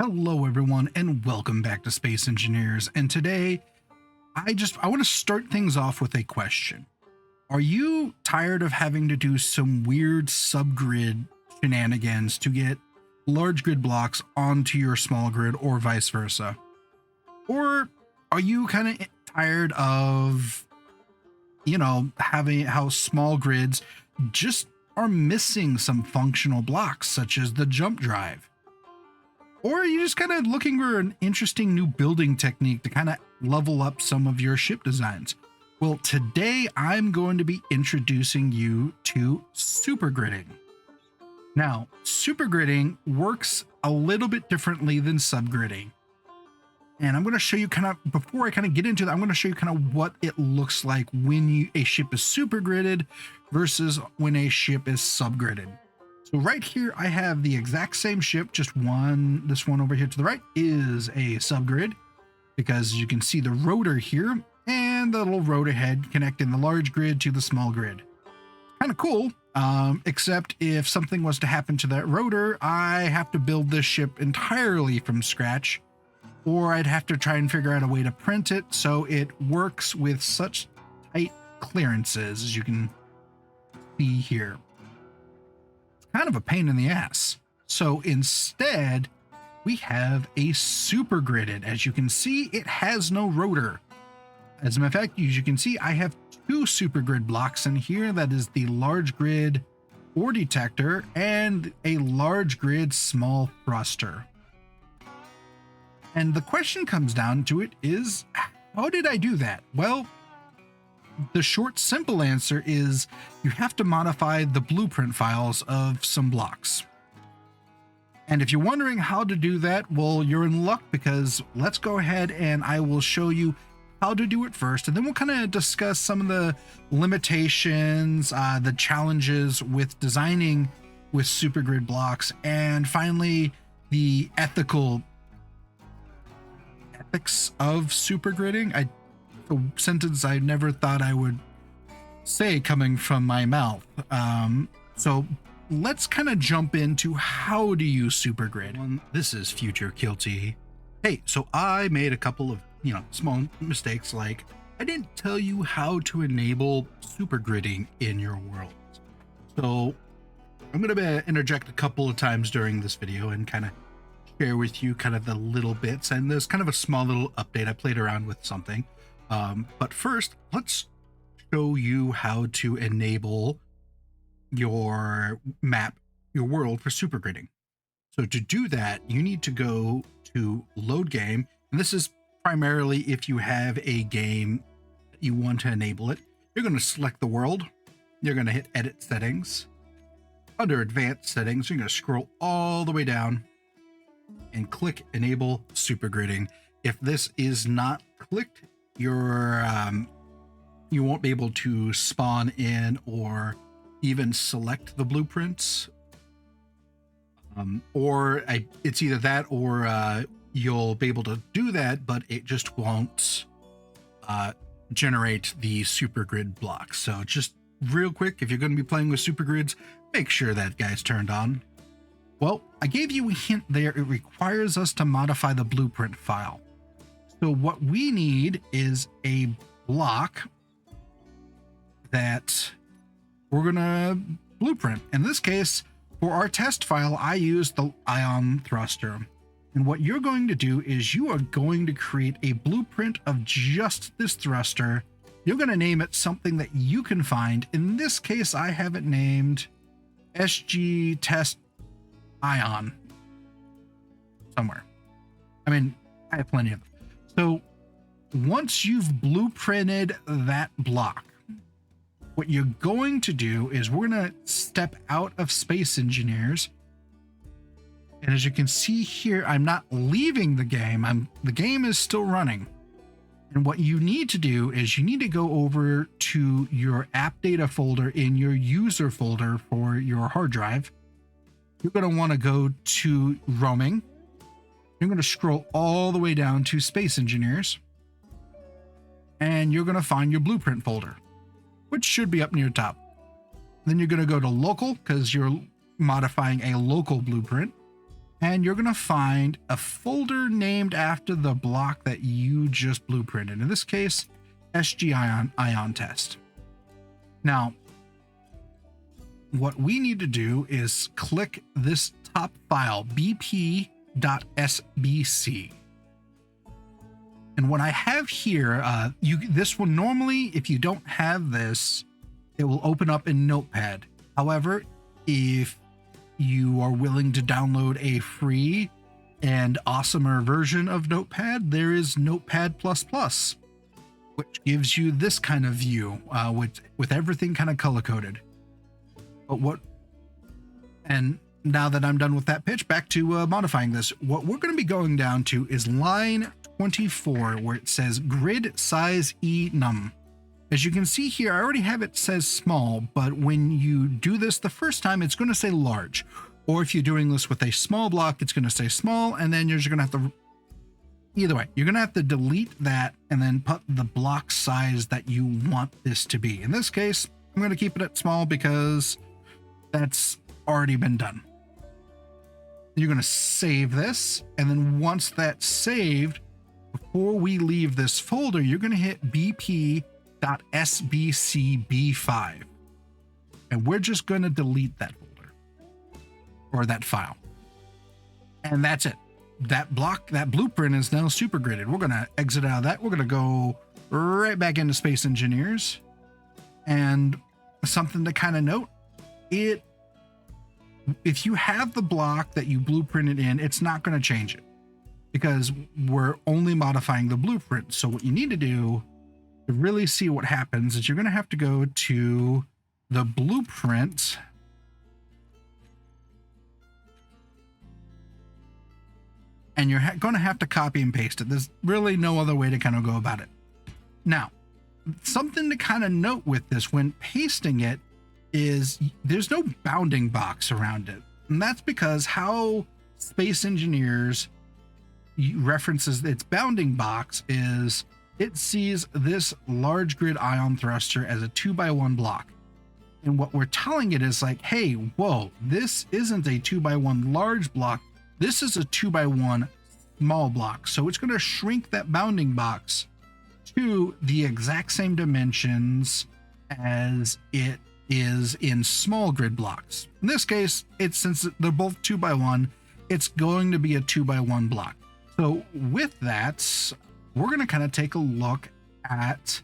Hello everyone and welcome back to Space Engineers. And today I want to start things off with a question. Are you tired of having to do some weird subgrid shenanigans to get large grid blocks onto your small grid or vice versa? Or are you kind of tired of, having how small grids just are missing some functional blocks such as the jump drive? Or are you just kind of looking for an interesting new building technique to kind of level up some of your ship designs? Well, today I'm going to be introducing you to supergridding. Now, supergridding works a little bit differently than subgridding. And I'm going to show you before I get into that, I'm going to show you what it looks like when a ship is supergridded versus when a ship is subgridded. So right here, I have the exact same ship, just this one over here to the right is a subgrid, because you can see the rotor here and the little rotor head connecting the large grid to the small grid. Kind of cool, except if something was to happen to that rotor, I have to build this ship entirely from scratch, or I'd have to try and figure out a way to print it so it works with such tight clearances, as you can see here. Kind of a pain in the ass. So instead, we have a supergridded. As you can see, it has no rotor. As a matter of fact, as you can see, I have two supergrid blocks in here. That is the large grid ore detector and a large grid small thruster. And the question comes down to it is, how did I do that? Well, the short, simple answer is you have to modify the blueprint files of some blocks. And if you're wondering how to do that, well, you're in luck, because let's go ahead and I will show you how to do it first. And then we'll kind of discuss some of the limitations, the challenges with designing with supergrid blocks, and finally, the ethics of supergridding. A sentence I never thought I would say coming from my mouth. So let's kind of jump into how to use supergrid. This is Future Kilty. Hey, so I made a couple of, small mistakes, like I didn't tell you how to enable supergridding in your world. So I'm going to interject a couple of times during this video and kind of share with you the little bits. And there's kind of a small little update. I played around with something. But first, let's show you how to enable your map, your world for supergridding. So to do that, you need to go to load game. And this is primarily if you have a game that you want to enable it. You're going to select the world. You're going to hit edit settings. Under advanced settings, you're going to scroll all the way down and click enable supergridding. If this is not clicked, you won't be able to spawn in or even select the blueprints, it's either that or you'll be able to do that, but it just won't generate the supergrid blocks. So just real quick, if you're going to be playing with supergrids, make sure that guy's turned on. Well, I gave you a hint there. It requires us to modify the blueprint file. So what we need is a block that we're gonna blueprint. In this case, for our test file, I used the ion thruster. And what you're going to do is you are going to create a blueprint of just this thruster. You're going to name it something that you can find. In this case, I have it named SG test ion somewhere. I mean, I have plenty of them. So once you've blueprinted that block, what you're going to do is we're going to step out of Space Engineers. And as you can see here, I'm not leaving the game. The game is still running. And what you need to do is you need to go over to your app data folder in your user folder for your hard drive. You're going to want to go to roaming. You're going to scroll all the way down to Space Engineers, and you're going to find your blueprint folder, which should be up near the top. Then you're going to go to local, because you're modifying a local blueprint. and you're going to find a folder named after the block that you just blueprinted. In this case, SG ion test. Now, what we need to do is click this top file, bp.sbc. And what I have here, this will normally, if you don't have this, it will open up in Notepad. However, if you are willing to download a free and awesomer version of Notepad, there is Notepad++, which gives you this kind of view, with everything kind of color-coded. And now that I'm done with that pitch, back to modifying this. What we're going to be going down to is line 24, where it says grid size enum. As you can see here, I already have it says small, but when you do this the first time, it's going to say large. Or if you're doing this with a small block, it's going to say small, and then you're just going to have to, either way, you're going to have to delete that and then put the block size that you want this to be. In this case, I'm going to keep it at small because that's already been done. You're going to save this, and then once that's saved, before we leave this folder, you're going to hit bp.sbcb5, and we're just going to delete that folder or that file, and that's it. That blueprint is now super gridded. We're going to exit out of that. We're going to go right back into Space Engineers, and something to kind of note, if you have the block that you blueprinted in, it's not going to change it because we're only modifying the blueprint. So what you need to do to really see what happens is you're going to have to go to the blueprint and you're going to have to copy and paste it. There's really no other way to kind of go about it. Now, something to kind of note with this when pasting it is there's no bounding box around it. And that's because how Space Engineers references its bounding box is it sees this large grid ion thruster as a 2x1 block. And what we're telling it is like, hey, whoa, this isn't a 2x1 large block. This is a 2x1 small block. So it's going to shrink that bounding box to the exact same dimensions as it is in small grid blocks. In this case, since they're both 2x1, it's going to be a 2x1 block. So with that, we're going to kind of take a look at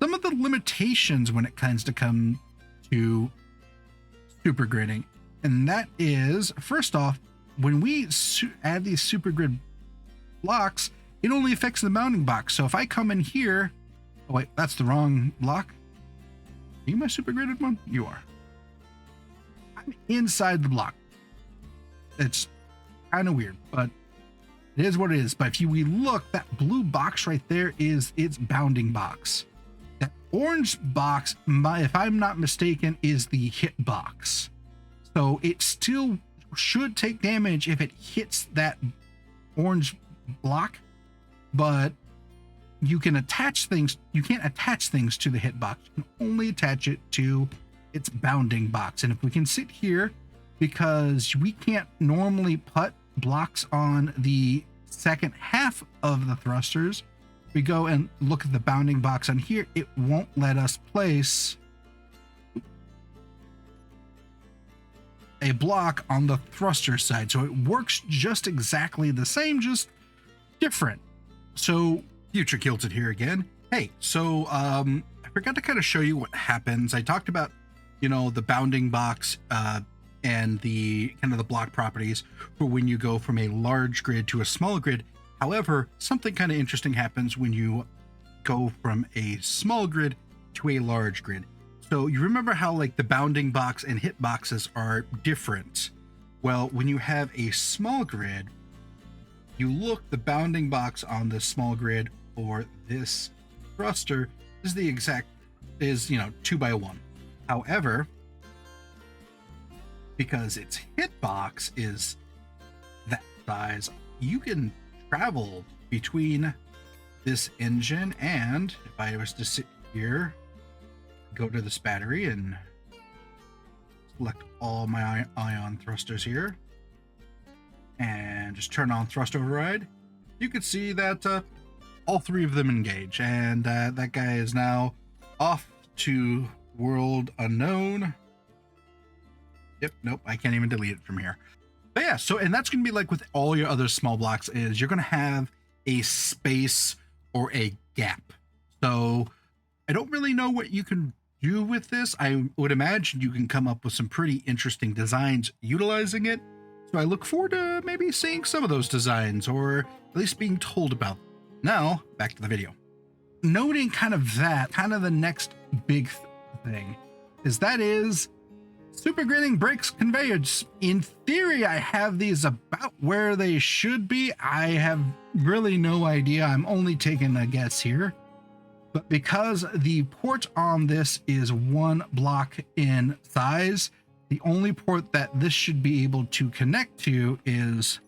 some of the limitations when it comes to come to super gridding. And that is, first off, when we add these super grid blocks, it only affects the bounding box. So if I come in here, oh wait, that's the wrong block. Are you my super gridded one? You are. I'm inside the block. It's kind of weird, but it is what it is. But if we look, that blue box right there is its bounding box. That orange box, if I'm not mistaken, is the hit box. So it still should take damage if it hits that orange block, but you can attach things. You can't attach things to the hit box. You can only attach it to its bounding box. And if we can sit here, because we can't normally put blocks on the second half of the thrusters, we go and look at the bounding box on here, it won't let us place a block on the thruster side. So it works just exactly the same, just different. So Future Kilted here again. Hey, so I forgot to kind of show you what happens. I talked about, the bounding box and the kind of the block properties for when you go from a large grid to a small grid. However, something kind of interesting happens when you go from a small grid to a large grid. So you remember how like the bounding box and hit boxes are different? Well, when you have a small grid, you look, the bounding box on this small grid or this thruster is 2x1. However, because its hitbox is that size, you can travel between this engine, and if I was to sit here, go to this battery and select all my ion thrusters here, and just turn on thrust override, you can see that all three of them engage, and that guy is now off to world unknown. Yep, nope, I can't even delete it from here. But yeah, so, and that's going to be like with all your other small blocks, is you're going to have a space or a gap. So I don't really know what you can do with this. I would imagine you can come up with some pretty interesting designs utilizing it. So I look forward to maybe seeing some of those designs, or at least being told about them. Now, back to the video. Noting kind of the next big thing is Supergridding breaks conveyors. In theory, I have these about where they should be. I have really no idea. I'm only taking a guess here. But because the port on this is 1 block in size, the only port that this should be able to connect to is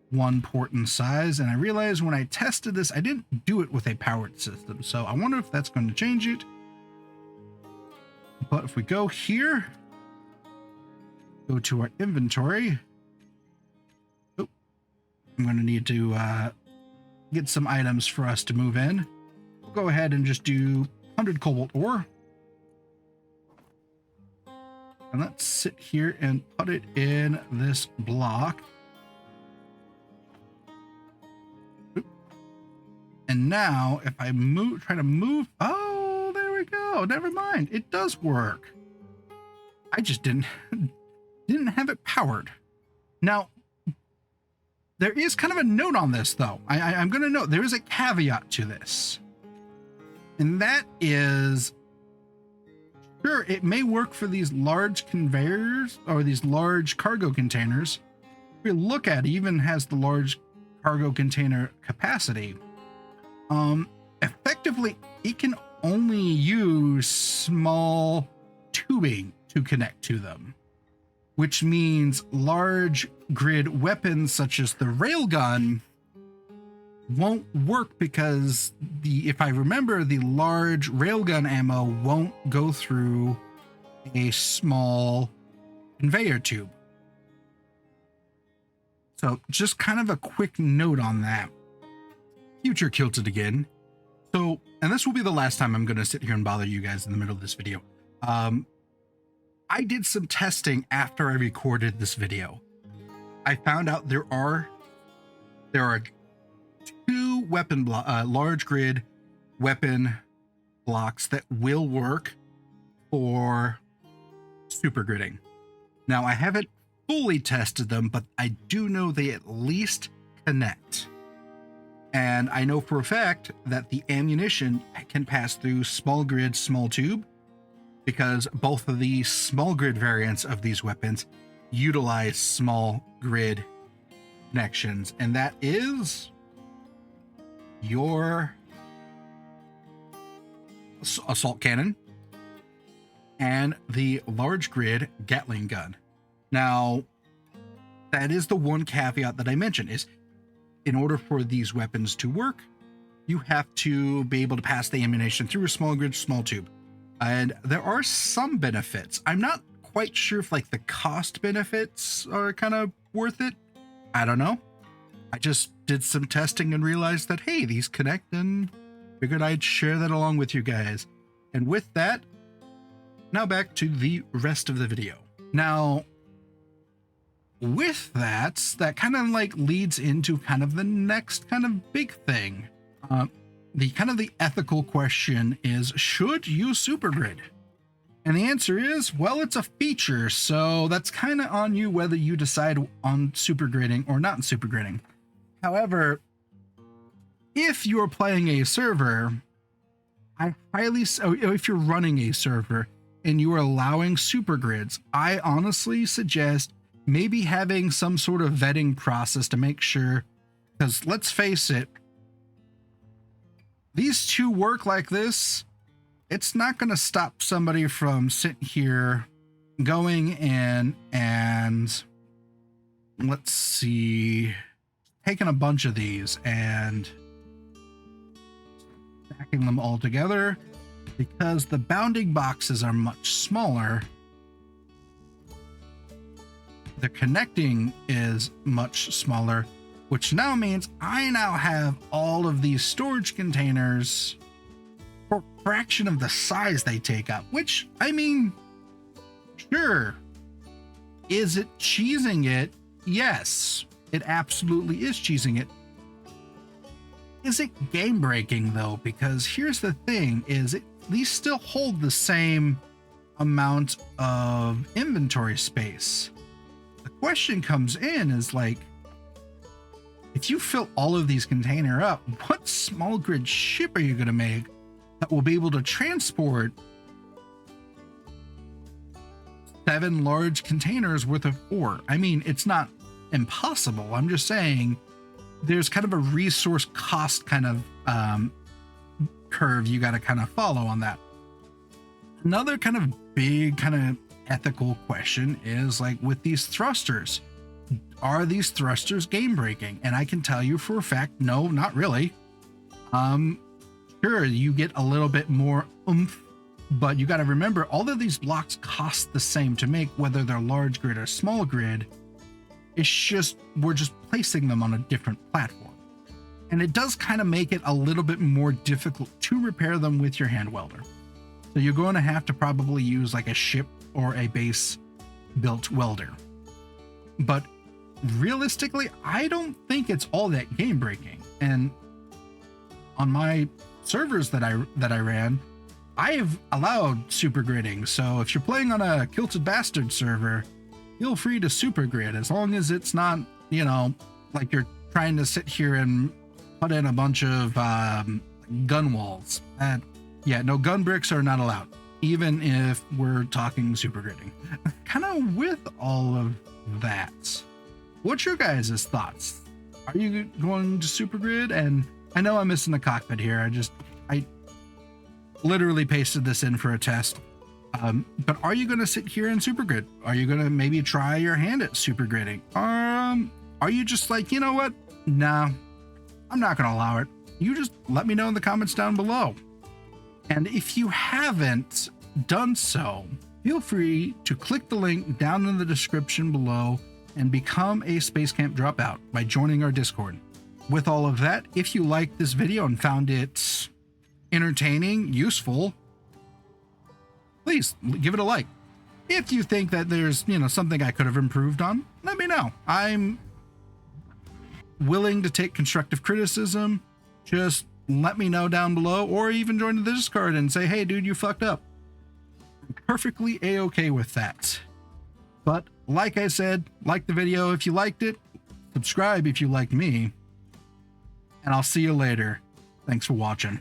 1 port in size. And I realized when I tested this, I didn't do it with a powered system. So I wonder if that's going to change it. But if we go here, go to our inventory. Oh, I'm going to need to get some items for us to move in. We'll go ahead and just do 100 cobalt ore. And let's sit here and put it in this block. Oop. And now if I try to move, oh, there we go. Never mind. It does work. I just didn't have it powered. Now, there is kind of a note on this, though. I'm going to note there is a caveat to this. And that is, sure, it may work for these large conveyors or these large cargo containers. If we look at it, even has the large cargo container capacity. Effectively, it can only use small tubing to connect to them, which means large grid weapons such as the railgun won't work, because if I remember, the large railgun ammo won't go through a small conveyor tube. So just kind of a quick note on that. Future kilted again. So, and this will be the last time I'm going to sit here and bother you guys in the middle of this video. I did some testing after I recorded this video. I found out there are 2 weapon large grid weapon blocks that will work for Supergridding. Now, I haven't fully tested them, but I do know they at least connect. And I know for a fact that the ammunition can pass through small grid, small tube, because both of the small grid variants of these weapons utilize small grid connections, and that is your assault cannon and the large grid Gatling gun. Now, that is the one caveat that I mentioned, is in order for these weapons to work, you have to be able to pass the ammunition through a small grid, small tube. And there are some benefits. I'm not quite sure if like the cost benefits are kind of worth it. I don't know. I just did some testing and realized that, hey, these connect, and figured I'd share that along with you guys. And with that, now back to the rest of the video. Now, with that kind of like leads into kind of the next kind of big thing. The ethical question is, should you supergrid? And the answer is, well, it's a feature, so that's kind of on you whether you decide on supergridding or not supergridding. However, if you're playing a server, if you're running a server and you are allowing supergrids, I honestly suggest maybe having some sort of vetting process to make sure, because let's face it, these two work like this, it's not going to stop somebody from sitting here going in and, let's see, taking a bunch of these and stacking them all together, because the bounding boxes are much smaller. The connecting is much smaller, which now means I now have all of these storage containers for a fraction of the size they take up, which, I mean, sure. Is it cheesing it? Yes, it absolutely is cheesing it. Is it game breaking though? Because here's the thing, is these still hold the same amount of inventory space. The question comes in is like, if you fill all of these container up, what small grid ship are you going to make that will be able to transport 7 large containers worth of ore? I mean, it's not impossible. I'm just saying there's kind of a resource cost kind of curve you got to kind of follow on that. Another kind of big kind of ethical question is like with these thrusters, are these thrusters game breaking? And I can tell you for a fact, no, not really. Sure, you get a little bit more oomph, but you got to remember all of these blocks cost the same to make, whether they're large grid or small grid. It's just, we're just placing them on a different platform. And it does kind of make it a little bit more difficult to repair them with your hand welder. So you're going to have to probably use like a ship or a base built welder. But realistically, I don't think it's all that game breaking. And on my servers that I ran, I've allowed supergridding. So if you're playing on a Kilted Bastard server, feel free to super grid, as long as it's not, you know, like you're trying to sit here and put in a bunch of gun walls. Yeah, no, gun bricks are not allowed, even if we're talking super gridding. Kind of with all of that, what's your guys' thoughts? Are you going to super grid? And I know I'm missing the cockpit here. I literally pasted this in for a test. But are you going to sit here and super grid? Are you going to maybe try your hand at super gridding? Are you just like, you know what? Nah, I'm not going to allow it. You just let me know in the comments down below. And if you haven't done so, feel free to click the link down in the description below and become a Space Camp Dropout by joining our Discord. With all of that, if you liked this video and found it entertaining, useful, please give it a like. If you think that there's, you know, something I could have improved on, let me know. I'm willing to take constructive criticism. Just let me know down below, or even join the Discord and say, hey dude, you fucked up. I'm perfectly a-okay with that. But like I said, like the video if you liked it, subscribe if you like me, and I'll see you later. Thanks for watching.